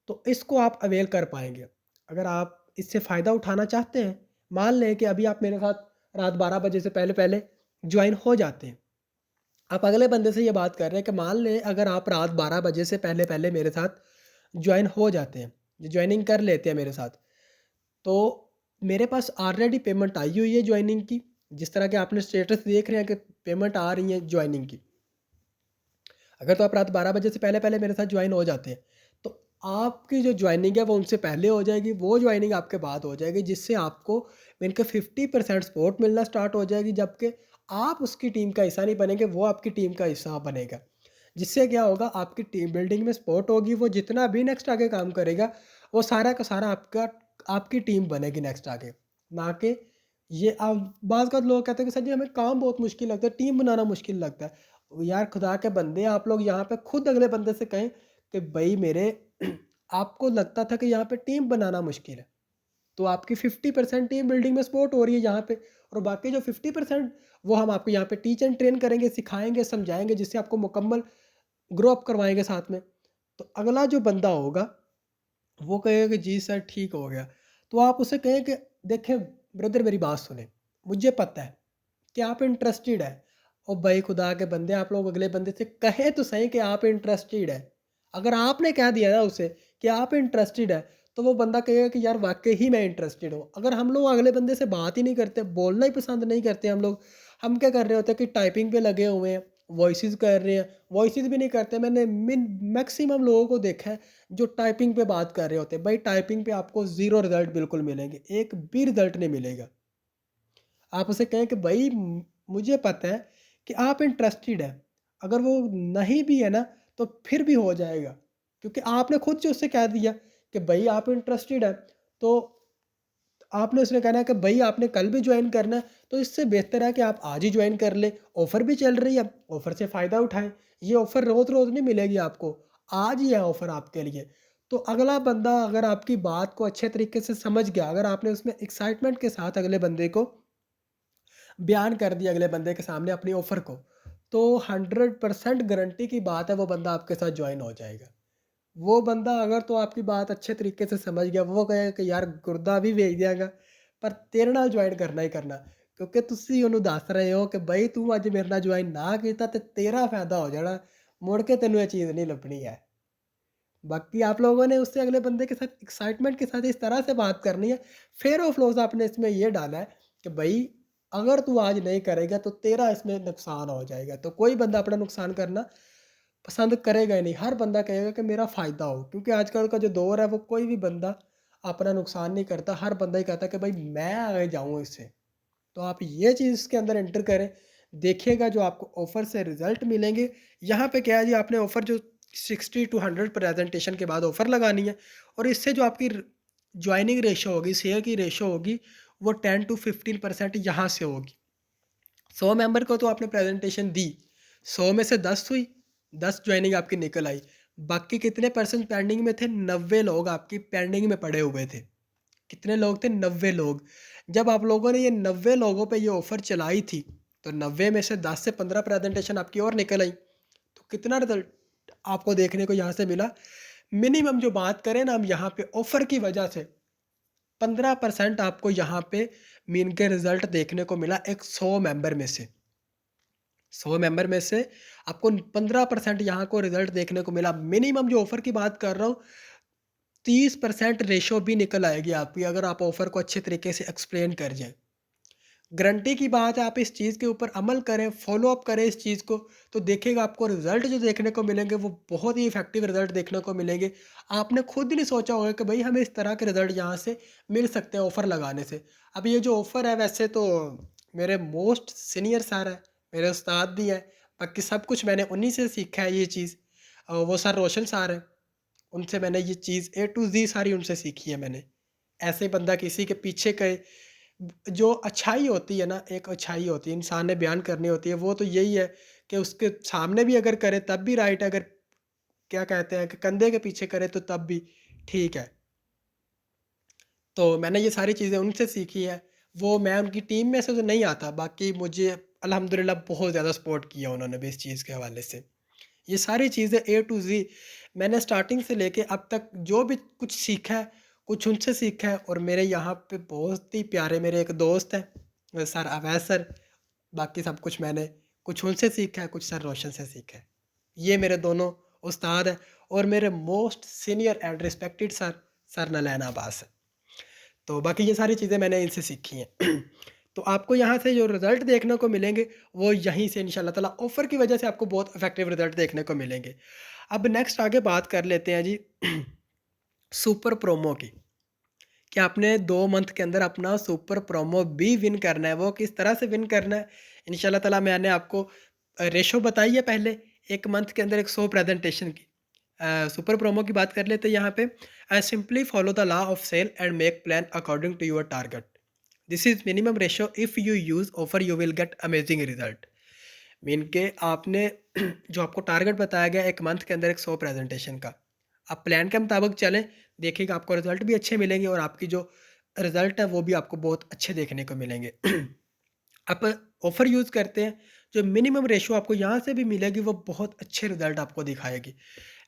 तो इसको आप अवेल कर पाएँगे। अगर आप इससे फ़ायदा उठाना चाहते हैं, मान लें कि अभी आप मेरे साथ रात 12 बजे से पहले-पहले जॉइन हो जाते हैं। आप अगले बंदे से ये बात कर रहे हैं कि मान लें अगर आप रात 12 बजे से पहले-पहले मेरे साथ जॉइन हो जाते हैं, जॉइनिंग कर लेते हैं मेरे साथ, तो मेरे पास ऑलरेडी पेमेंट आई हुई है जॉइनिंग की। जिस तरह के आपने स्टेटस देख रहे हैं कि पेमेंट आ रही है जॉइनिंग की। अगर तो आप रात 12 बजे से पहले-पहले मेरे साथ जॉइन हो जाते हैं, तो आपकी जो जॉइनिंग है वो उनसे पहले हो जाएगी, वो जॉइनिंग आपके बाद हो जाएगी, जिससे आपको इनका 50% सपोर्ट मिलना स्टार्ट हो जाएगी, जबकि आप उसकी टीम का हिस्सा नहीं बनेंगे, वो आपकी टीम का हिस्सा बनेगा। जिससे क्या होगा, आपकी टीम बिल्डिंग में सपोर्ट होगी, वो जितना भी नेक्स्ट आगे काम करेगा, वो सारा का सारा आपकी टीम बनेगी नेक्स्ट आगे। ना कि ये बाज़ लोग कहते हैं कि सर जी हमें काम बहुत मुश्किल लगता है, टीम बनाना मुश्किल लगता है। यार खुदा के बंदे, आप लोग यहाँ पे खुद अगले बंदे से कहें कि भाई मेरे आपको लगता था कि यहाँ पे टीम बनाना मुश्किल है, तो आपकी 50% टीम बिल्डिंग में सपोर्ट हो रही है यहाँ पे, और बाकी जो 50% वो हम आपको यहाँ पे टीच एंड ट्रेन करेंगे, सिखाएंगे, समझाएंगे, जिससे आपको मुकम्मल ग्रो अप करवाएंगे साथ में। तो अगला जो बंदा होगा वो कहेगा कि जी सर ठीक हो गया। तो आप उसे कहें कि देखें ब्रदर मेरी बात सुने, मुझे पता है कि आप इंटरेस्टेड है, और भाई खुदा के बंदे आप लोग अगले बंदे से कहें तो सही कि आप इंटरेस्टेड है। अगर आपने कह दिया ना उसे कि आप इंटरेस्टेड है, तो वो बंदा कहेगा कि यार वाकई ही मैं इंटरेस्टेड हूँ। अगर हम लोग अगले बंदे से बात ही नहीं करते, बोलना ही पसंद नहीं करते हम क्या कर रहे होते हैं कि टाइपिंग पे लगे हुए हैं, वॉइसेस कर रहे हैं, वॉइसेस भी नहीं करते। मैंने मैक्सिमम लोगों को देखा है जो टाइपिंग पे बात कर रहे होते हैं। भाई टाइपिंग पे आपको ज़ीरो रिजल्ट बिल्कुल मिलेंगे, एक भी रिजल्ट नहीं मिलेगा। आप उसे कहें कि भाई मुझे पता है कि आप इंटरेस्टेड है, अगर वो नहीं भी है ना तो फिर भी हो जाएगा, क्योंकि आपने खुद से उससे कह दिया कि भाई आप इंटरेस्टेड है। तो आपने उसने कहना है कि भाई आपने कल भी ज्वाइन करना है, तो इससे बेहतर है कि आप आज ही ज्वाइन कर ले। ऑफ़र भी चल रही है, ऑफ़र से फ़ायदा उठाएं। ये ऑफ़र रोज़ रोज़ नहीं मिलेगी आपको, आज ही है ऑफ़र आपके लिए। तो अगला बंदा अगर आपकी बात को अच्छे तरीके से समझ गया, अगर आपने उसमें एक्साइटमेंट के साथ अगले बंदे को बयान कर दिया अगले बंदे के सामने अपनी ऑफ़र को, तो 100% गारंटी की बात है वो बंदा आपके साथ जॉइन हो जाएगा। वो बंदा अगर तो आपकी बात अच्छे तरीके से समझ गया, वो कहेगा कि यार गुरदा भी भेज दियांगा, पर तेरे नाल ज्वाइन करना ही करना, क्योंकि तुसी ਉਹਨੂੰ ਦੱਸ ਰਹੇ ਹੋ ਕਿ ਬਈ ਤੂੰ ਅੱਜ ਮੇਰੇ ਨਾਲ ਜੁਆਇਨ ਨਾ ਕੀਤਾ ਤੇ तेरा फ़ायदा हो जाना, मुड़ के तेनू ये चीज़ नहीं लभनी है। बाकी आप लोगों ने उससे अगले बंदे के साथ एक्साइटमेंट के साथ इस तरह से बात करनी है। फेयर ऑफ लॉस आपने इसमें ये डाला है कि भाई अगर तू आज नहीं करेगा तो तेरा इसमें नुकसान हो जाएगा। तो कोई बंदा अपना नुकसान करना पसंद करेगा ही नहीं, हर बंदा कहेगा कि मेरा फ़ायदा हो, क्योंकि आजकल का जो दौर है वो कोई भी बंदा अपना नुकसान नहीं करता, हर बंदा ही कहता है कि भाई मैं आगे जाऊँ इससे। तो आप ये चीज़ इसके अंदर एंटर करें, देखिएगा जो आपको ऑफ़र से रिज़ल्ट मिलेंगे। यहाँ पे क्या है जी, आपने ऑफ़र जो 60 टू 100 प्रेजेंटेशन के बाद ऑफ़र लगानी है, और इससे जो आपकी ज्वाइनिंग रेशो होगी, शेयर की रेशो होगी, वो 10 टू 15% यहाँ से होगी। 100 मेंबर को तो आपने प्रेजेंटेशन दी, 100 में से 10 हुई, 10 ज्वाइनिंग आपकी निकल आई। बाकी कितने परसेंट पेंडिंग में थे? 90 लोग आपकी पेंडिंग में पड़े हुए थे। कितने लोग थे? 90 लोग। जब आप लोगों ने ये 90 लोगों पे ये ऑफ़र चलाई थी, तो 90 में से 10 से 15 प्रेजेंटेशन आपकी और निकल आई। तो कितना रिज़ल्ट आपको देखने को यहाँ से मिला? मिनिमम जो बात करें ना हम यहाँ पे ऑफ़र की वजह से 15% आपको यहाँ पे मीन के रिज़ल्ट देखने को मिला एक 100 मेंबर में से। 100 मेंबर में से आपको 15% यहाँ को रिज़ल्ट देखने को मिला। मिनिमम जो ऑफ़र की बात कर रहा हूँ, 30% रेशो भी निकल आएगी आपकी, अगर आप ऑफ़र को अच्छे तरीके से एक्सप्लेन कर जाएँ। गारंटी की बात है, आप इस चीज़ के ऊपर अमल करें, फ़ॉलो अप करें इस चीज़ को, तो देखिएगा आपको रिज़ल्ट जो देखने को मिलेंगे वो बहुत ही इफ़ेक्टिव रिज़ल्ट देखने को मिलेंगे। आपने खुद ही नहीं सोचा होगा कि भई हमें इस तरह के रिज़ल्ट यहाँ से मिल सकते हैं ऑफ़र लगाने से। अब ये जो ऑफ़र है वैसे तो मेरे मोस्ट सीनियर सर हैं, मेरे उस्ताद भी हैं, बाकी सब कुछ मैंने उन्हीं से सीखा है ये चीज़। वो सर रोशन सर हैं, उनसे मैंने ये चीज़ ए टू ज़ी सारी उनसे सीखी है मैंने। ऐसे बंदा किसी के पीछे के जो अच्छाई होती है ना, एक अच्छाई होती है, इंसान ने बयान करनी होती है, वो तो यही है कि उसके सामने भी अगर करे तब भी राइट है, अगर क्या कहते हैं कि कंधे के पीछे करे तो तब भी ठीक है। तो मैंने ये सारी चीज़ें उनसे सीखी हैं। वो मैं उनकी टीम में से तो नहीं आता, बाकी मुझे अल्हम्दुलिल्लाह बहुत ज़्यादा सपोर्ट किया उन्होंने भी इस चीज़ के हवाले से। ये सारी चीज़ें ए टू ज़ी मैंने स्टार्टिंग से लेके अब तक जो भी कुछ सीखा है, कुछ उनसे सीखा है, और मेरे यहाँ पे बहुत ही प्यारे मेरे एक दोस्त हैं सर अवैस सर, बाकी सब कुछ मैंने कुछ उनसे सीखा है, कुछ सर रोशन से सीखा है। ये मेरे दोनों उस्ताद हैं, और मेरे most senior and respected sir, sir Nalain Abbas हैं। तो बाकी ये सारी चीज़ें मैंने इनसे सीखी हैं। तो आपको यहाँ से जो रिज़ल्ट देखने को मिलेंगे, वो यहीं से इंशाल्लाह ताला ऑफ़र की वजह से आपको बहुत इफ़ेक्टिव रिज़ल्ट देखने को मिलेंगे। अब नेक्स्ट आगे बात कर लेते हैं जी सुपर प्रोमो की, कि आपने 2 मंथ के अंदर अपना सुपर प्रोमो भी विन करना है। वो किस तरह से विन करना है? इंशाल्लाह ताला मैंने आपको रेशो बताई है पहले, 1 मंथ के अंदर एक 100 प्रेज़ेंटेशन की। सुपर प्रोमो की बात कर लेते हैं यहाँ पे। Simply follow the law of sale and make plan according to your target. This is minimum ratio, if you use offer you will get amazing result. Mean के आपने जो आपको टारगेट बताया गया 1 मंथ के अंदर एक 100 प्रेज़ेंटेशन का। आप प्लान के मुताबिक चलें, देखिएगा आपको रिज़ल्ट भी अच्छे मिलेंगे और आपकी जो रिज़ल्ट है वो भी आपको बहुत अच्छे देखने को मिलेंगे। आप ऑफ़र यूज़ करते हैं, जो मिनिमम रेशियो आपको यहाँ से भी मिलेगी वो बहुत अच्छे रिज़ल्ट आपको दिखाएगी।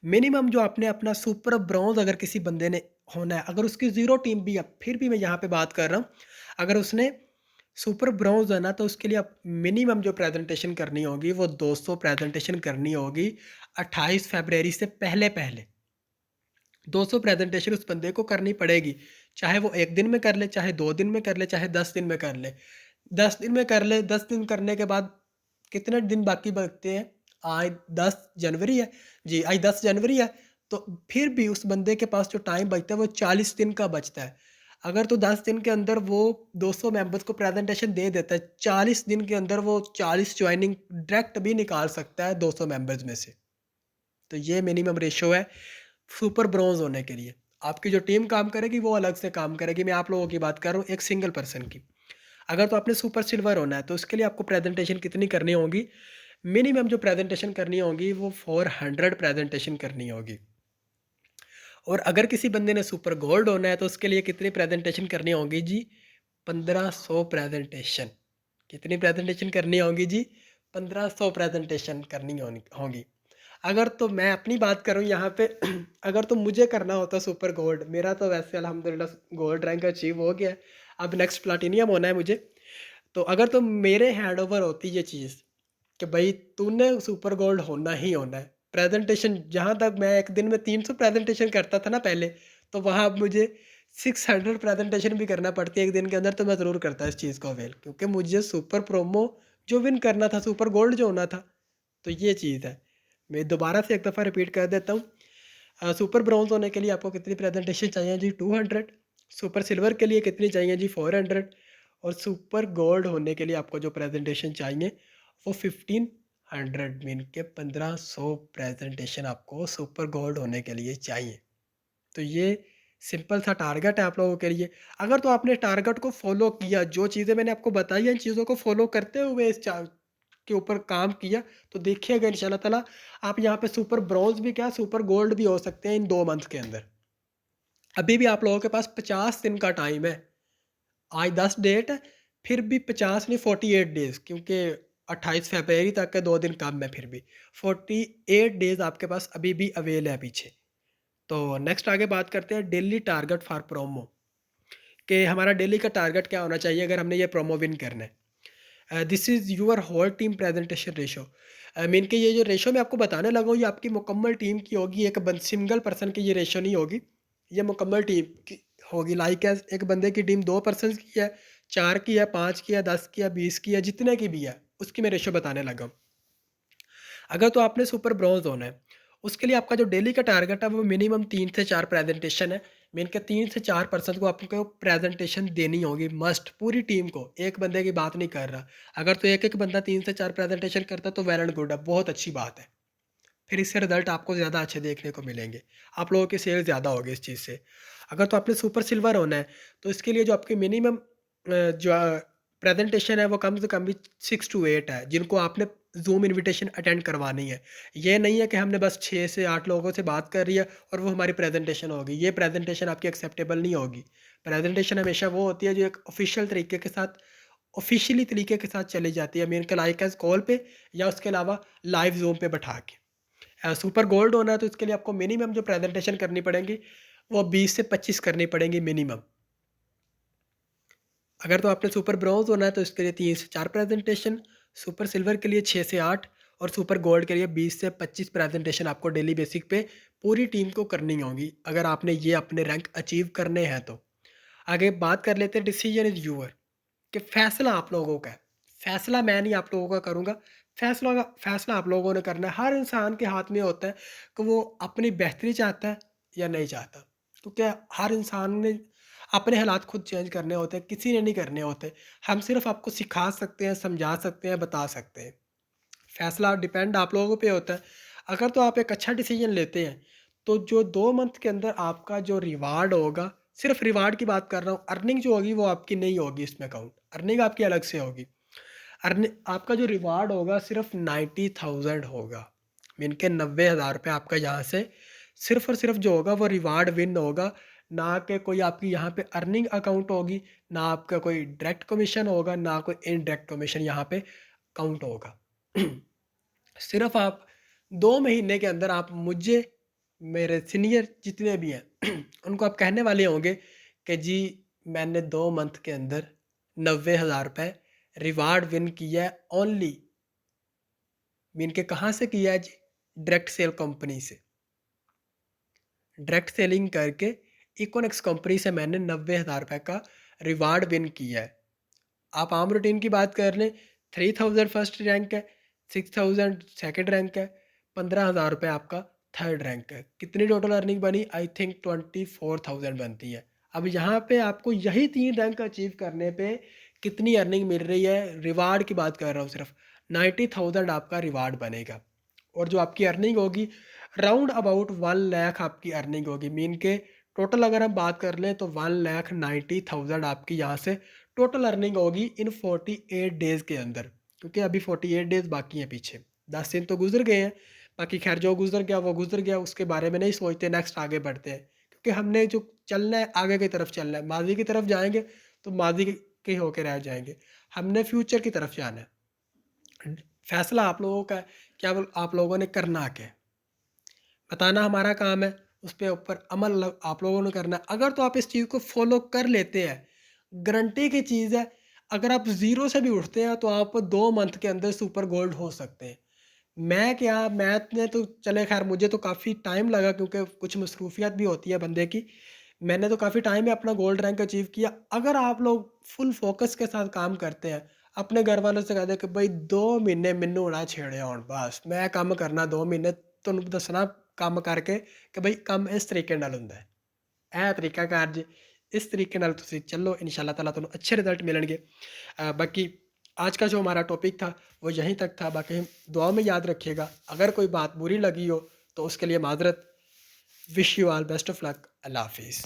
मिनिमम जो आपने अपना सुपर ब्रॉन्ज़ अगर किसी बंदे ने होना है, अगर उसकी ज़ीरो टीम भी है, फिर भी मैं यहाँ पे बात कर रहा हूँ, अगर उसने सुपर ब्रॉन्ज़ है ना, तो उसके लिए आप मिनिमम जो प्रेज़ेंटेशन करनी होगी, वो 200 प्रेज़ेंटेशन करनी होगी 28 फ़रवरी से पहले-पहले। 200 प्रेज़ेंटेशन उस बंदे को करनी पड़ेगी, चाहे वो 1 दिन में कर ले, चाहे 2 दिन में कर ले, चाहे 10 दिन में कर ले। 10 दिन में कर ले, 10 दिन करने के बाद कितने दिन बाकी बचते हैं? आज 10 जनवरी है, जी आज 10 जनवरी है, तो फिर भी उस बंदे के पास जो टाइम बचता है वो 40 दिन का बचता है। अगर तो 10 दिन के अंदर वो 200 मेंबर्स को प्रेज़ेंटेशन दे देता है, 40 दिन के अंदर वो 40 जॉइनिंग डायरेक्ट भी निकाल सकता है 200 मेंबर्स में से। तो ये मिनिमम रेशियो है सुपर ब्रॉन्ज़ होने के लिए। आपकी जो टीम काम करेगी वो अलग से काम करेगी, मैं आप लोगों की बात कर रहा हूँ एक सिंगल पर्सन की। अगर तो आपने सुपर सिल्वर होना है तो उसके लिए आपको प्रेज़ेंटेशन कितनी करनी होगी? मिनिमम जो प्रेज़ेंटेशन करनी होगी वो 400 प्रेज़ेंटेशन करनी होगी। और अगर किसी बंदे ने सुपर गोल्ड होना है तो उसके लिए कितनी प्रेज़ेंटेशन करनी होगी जी? 1500 प्रेज़ेंटेशन। कितनी प्रेज़ेंटेशन करनी होगी जी? 1500 प्रेज़ेंटेशन करनी होंगी। अगर तो मैं अपनी बात करूँ यहाँ पे अगर तो मुझे करना होता सुपर गोल्ड, मेरा तो वैसे अल्हम्दुलिल्लाह गोल्ड रैंक अचीव हो गया है। अब नेक्स्ट प्लैटिनम होना है मुझे। तो अगर तो मेरे हैंड ओवर होती ये चीज़ कि भाई तूने सुपर गोल्ड होना ही होना है। प्रेज़ेंटेशन जहाँ तक मैं एक दिन में 300 प्रेज़ेंटेशन करता था ना पहले, तो वहाँ अब मुझे 600 प्रेज़ेंटेशन भी करना पड़ती है एक दिन के अंदर, तो मैं ज़रूर करता इस चीज़ को अवेल, क्योंकि मुझे सुपर प्रोमो जो विन करना था, सुपर गोल्ड जो होना था, तो ये चीज़ है। मैं दोबारा से एक दफ़ा रिपीट कर देता हूँ। सुपर ब्रॉन्ज़ होने के लिए आपको कितनी प्रेज़ेंटेशन चाहिए जी? 200। सुपर सिल्वर के लिए कितनी चाहिए जी? 400। और सुपर गोल्ड होने के लिए आपको जो प्रेज़ेंटेशन चाहिए वो 1500, मीन के 1500 प्रेज़ेंटेशन आपको सुपर गोल्ड होने के लिए चाहिए। तो ये सिंपल सा टारगेट है आप लोगों के लिए। अगर तो आपने टारगेट को फ़ॉलो किया, जो चीज़ें मैंने आपको बताई हैं, इन चीज़ों को फ़ॉलो करते हुए इस चा के ऊपर काम किया, तो देखिएगा इंशाल्लाह ताला आप यहाँ पे सुपर ब्रॉन्ज़ भी क्या सुपर गोल्ड भी हो सकते हैं इन 2 मंथ के अंदर। अभी भी आप लोगों के पास 50 दिन का टाइम है। आज 10 डेट है, फिर भी 50 नहीं 48 डेज़, क्योंकि 28 फ़रवरी तक के 2 दिन कम है फिर भी। 48 डेज़ आपके पास अभी भी अवेल है पीछे। तो नेक्स्ट आगे बात करते हैं डेली टारगेट फॉर प्रोमो, कि हमारा डेली का टारगेट क्या होना चाहिए अगर हमने ये प्रोमो विन करना है। This is your whole team presentation ratio. Mean कि ये जो रेशो मैं आपको बताने लगा हूँ ये आपकी मुकम्मल टीम की होगी, एक सिंगल पर्सन की ये रेशो नहीं होगी, ये मुकम्मल टीम की होगी। लाइक एज एक बंदे की टीम 2 पर्सन की है, 4 की है, 5 की है, 10 की है, 20 की है, जितने की भी है उसकी मैं रेशो बताने लगा हूँ। अगर तो आपने सुपर ब्रॉन्ज़ होना है, उसके लिए आपका जो डेली का टारगेट है वो मिनिमम 3 से 4 प्रेज़ेंटेशन है। मीन के 3 से 4 पर्सन को आपको प्रेज़ेंटेशन देनी होगी मस्ट, पूरी टीम को, एक बंदे की बात नहीं कर रहा। अगर तो एक-एक बंदा 3 से 4 प्रेज़ेंटेशन करता है तो वेल एंड गुड है, बहुत अच्छी बात है। फिर इससे रिज़ल्ट आपको ज़्यादा अच्छे देखने को मिलेंगे। आप लोगों की सेल ज़्यादा होगी इस चीज़ से। अगर तो आपने सुपर सिल्वर होना है, तो इसके लिए जो आपकी मिनिमम जो प्रेज़ेंटेशन है वो कम से कम भी 6 टू 8 है, जिनको आपने ज़ूम इन्विटेशन अटेंड करवानी है। ये नहीं है कि हमने बस 6 से 8 लोगों से बात कर रही है और वो हमारी प्रेज़ेंटेशन होगी। ये प्रेज़ेंटेशन आपकी एक्सेप्टेबल नहीं होगी। प्रेज़ेंटेशन हमेशा वो होती है जो एक ऑफ़िशियल तरीके के साथ, ऑफ़िशियली तरीके के साथ चली जाती है। मीन के लाइक एज़ कॉल पे या उसके अलावा लाइव ज़ूम पे बैठा के। सुपर गोल्ड होना है तो इसके लिए आपको मिनिमम जो प्रेजेंटेशन करनी पड़ेगी वो 20 से 25 करनी पड़ेंगी मिनिमम। अगर तो आपने सुपर ब्रॉन्ज होना है तो इसके लिए 3 से 4 प्रेजेंटेशन, सुपर सिल्वर के लिए 6 से 8 और सुपर गोल्ड के लिए 20 से 25 प्रेजेंटेशन आपको डेली बेसिक पे पूरी टीम को करनी होगी, अगर आपने ये अपने रैंक अचीव करने हैं तो। आगे बात कर लेते हैं डिसीजन इज़ यूअर, कि फ़ैसला आप लोगों का है। फ़ैसला मैं नहीं आप लोगों का करूँगा, फ़ैसला आप लोगों ने करना है। हर इंसान के हाथ में होता है कि वो अपनी बेहतरी चाहता है या नहीं चाहता। क्योंकि हर इंसान ने अपने हालात खुद चेंज करने होते हैं, किसी ने नहीं करने होते। हम सिर्फ़ आपको सिखा सकते हैं, समझा सकते हैं, बता सकते हैं। फ़ैसला डिपेंड आप लोगों पे होता है। अगर तो आप एक अच्छा डिसीज़न लेते हैं, तो जो 2 मंथ के अंदर आपका जो रिवार्ड होगा, सिर्फ़ रिवार्ड की बात कर रहा हूँ, अर्निंग जो होगी वो आपकी नहीं होगी इसमें काउंट, अर्निंग आपकी अलग से होगी। अर्न आपका जो रिवार्ड होगा सिर्फ 90,000 होगा। मीन के 90,000 रुपये आपका यहाँ से सिर्फ और सिर्फ जो होगा वो रिवार्ड विन होगा। ना कि कोई आपकी यहाँ पे अर्निंग अकाउंट होगी, ना आपका कोई डायरेक्ट कमीशन होगा, ना कोई इनडायरेक्ट कमीशन यहाँ पे काउंट होगा। सिर्फ आप 2 महीने के अंदर आप मुझे, मेरे सीनियर जितने भी हैं उनको आप कहने वाले होंगे कि जी मैंने 2 मंथ के अंदर 90,000 रुपये रिवार्ड विन किया है ओनली। मीन के कहाँ से किया है जी? डायरेक्ट सेल कंपनी से। डायरेक्ट सेलिंग करके इकोनिक्स कंपनी से मैंने 90,000 रुपये का रिवार्ड विन किया है। आप आम रूटीन की बात कर लें, 3,000 फर्स्ट रैंक है, 6,000 सेकंड रैंक है, 15,000 रुपये आपका थर्ड रैंक है। कितनी टोटल अर्निंग बनी? आई थिंक 24,000 बनती है। अब यहाँ पे आपको यही 3 रैंक अचीव करने पे कितनी अर्निंग मिल रही है? रिवार्ड की बात कर रहा हूँ सिर्फ, 90,000 आपका रिवार्ड बनेगा। और जो आपकी अर्निंग होगी राउंड अबाउट 1 लाख आपकी अर्निंग होगी। मीन के टोटल अगर हम बात कर लें तो 1,90,000 आपकी यहाँ से टोटल अर्निंग होगी इन 48 डेज़ के अंदर। क्योंकि अभी 48 डेज़ बाकी हैं पीछे, 10 दिन तो गुजर गए हैं। बाकी खैर जो गुजर गया वो गुजर गया, उसके बारे में नहीं सोचते, नेक्स्ट आगे बढ़ते हैं। क्योंकि हमने जो चलना है आगे की तरफ चलना है, माजी की तरफ जाएंगे तो माजी के होके रह जाएंगे। हमने फ्यूचर की तरफ जाना है। फैसला आप लोगों का है, क्या आप लोगों ने करना क्या है, बताना हमारा काम है। उस पे ऊपर अमल आप लोगों ने करना है। अगर तो आप इस चीज़ को फॉलो कर लेते हैं, गारंटी की चीज़ है, अगर आप ज़ीरो से भी उठते हैं तो आप 2 मंथ के अंदर सुपर गोल्ड हो सकते हैं। मैं क्या, मैथ ने तो चले खैर मुझे तो काफ़ी टाइम लगा क्योंकि कुछ मसरूफियत भी होती है बंदे की। मैंने तो काफ़ी टाइम में अपना गोल्ड रैंक अचीव किया। अगर आप लोग फुल फोकस के साथ काम करते हैं, अपने घर वालों से कह दे कि भाई 2 महीने मैनू ना छेड़े होण, बस मैं काम करना 2 महीने, तुहानू दसना काम करके कि भाई काम इस तरीके नाल हुंदा है। ਇਹ ਤਰੀਕਾ ਕਾਰ ਜੇ, इस तरीके नाल तुसी चलो, इंशाल्लाह ताला तुहानू अच्छे रिजल्ट मिलेंगे। बाकी आज का जो हमारा टॉपिक था वो यहीं तक था। बाकी दुआ में याद रखिएगा, अगर कोई बात बुरी लगी हो तो उसके लिए माजरत। Wish you all best of luck. अल्लाह हाफिज़।